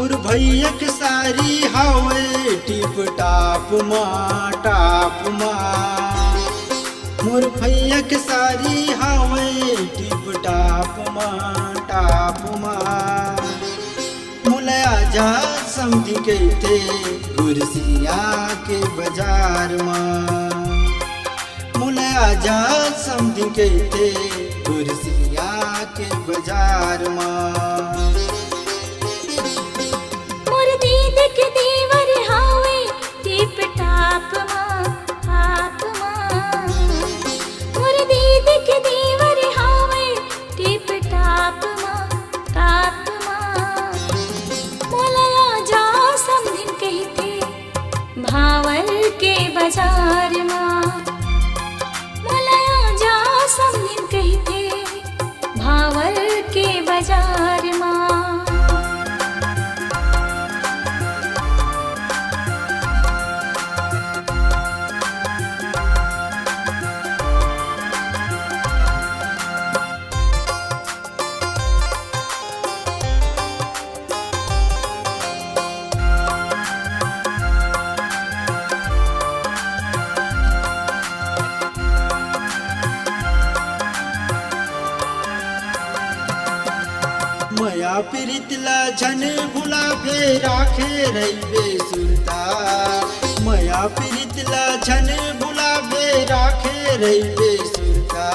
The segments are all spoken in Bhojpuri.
मोर भैया के सारी हवे टिप टाप माँ टाप माँ। मोर भैया के सारी हवे टिप टाप माँ टाप माँ। मुले आजा समझी के थे गुरसिया के बाजार माँ। मुले आजा समझी के थे गुरसिया के बाजार माँ। के देवर हावे टिप टाप माँ टाप माँ। मोर दीदी के देवर हावे टिप टाप माँ टाप माँ। मोला जा समधिन कहते भावर के बाजार माँ। मोला जा समधिन कहते भावर के बाजार माँ। मया प्रीतला झन भुला भे राखे रहीबे सुरता। मया प्रीतला झन भुला भे राखे रहीबे सुरता।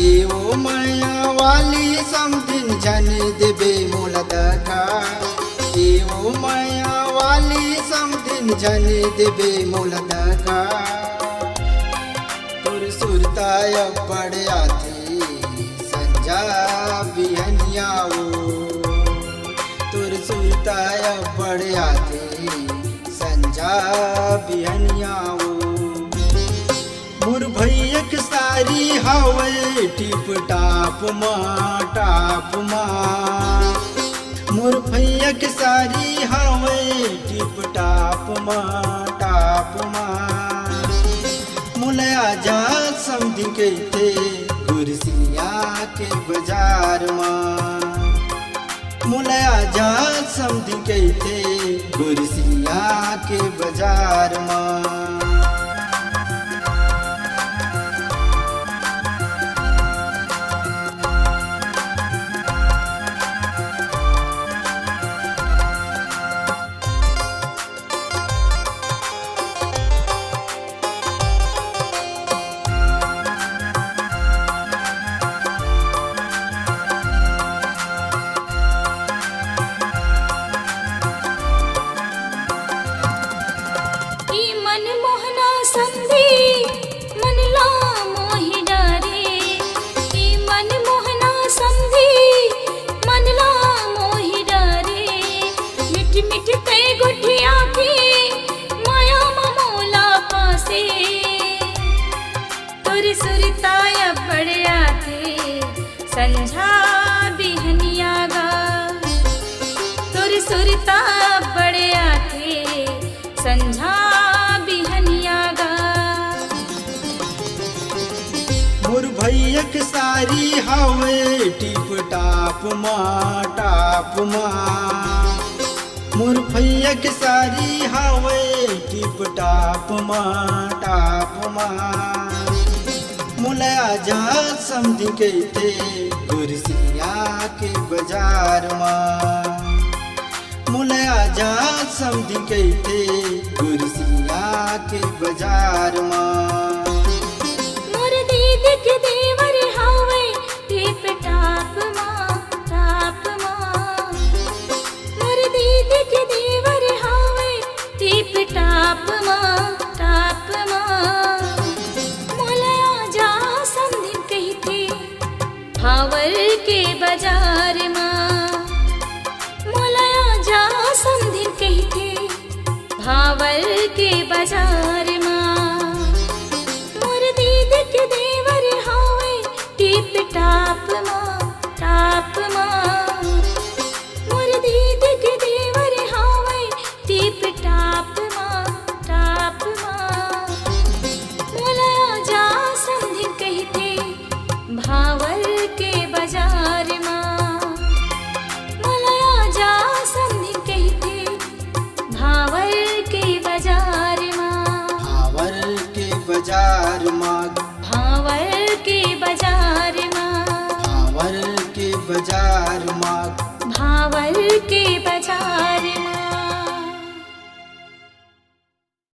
एओ माया वाली समधिन झन देबे मोला दखा। एओ माया वाली समधिन झन देबे मोला दखा। तोर सुरता पड़ आथे संजा बिहनियाओ। तुर सुरताया पड़ आथे संजा बिहनियाओ। मोर भैया के सारी हवे टिप टाप माँ टाप माँ। मोर भैया के सारी हवे टिप टाप माँ टाप माँ। मुले आजा समझी के थे गुरसिया के बाजार माँ। मुले आजा समझी के थे गुरसिया के बाजार माँ। सुरताया पड़ आथे संझा बिहनिया गा। तुर सुरता पड़ आथे संझा बिहनिया गा। मोर भैया के सारी हवे टिप टाप माँ टाप माँ। मोर भैया के सारी हवे टिप टाप माँ टाप माँ। मुले आजा समझी के थे गुरसिया के बाजार माँ। मुले आजा समझी के थे गुरसिया के बाजार माँ। मोर दीदी के देवर हावे टिप टाप माँ टाप माँ। मोर दीदी के देवर हावे टिप टाप माँ टाप माँ। भावर के बाजार माँ। मोला जा समधिन कहते भावर के बाजार माँ। मोर दीदी के देवर हावे टिप टाप माँ टाप माँ। मोर दीदी के देवर हावे टिप टाप माँ टाप माँ। मोला जा समधिन कहते भावर के बाजार माँ। मोला जा समधिन कहते बाजार माँ भावर के बाजार माँ।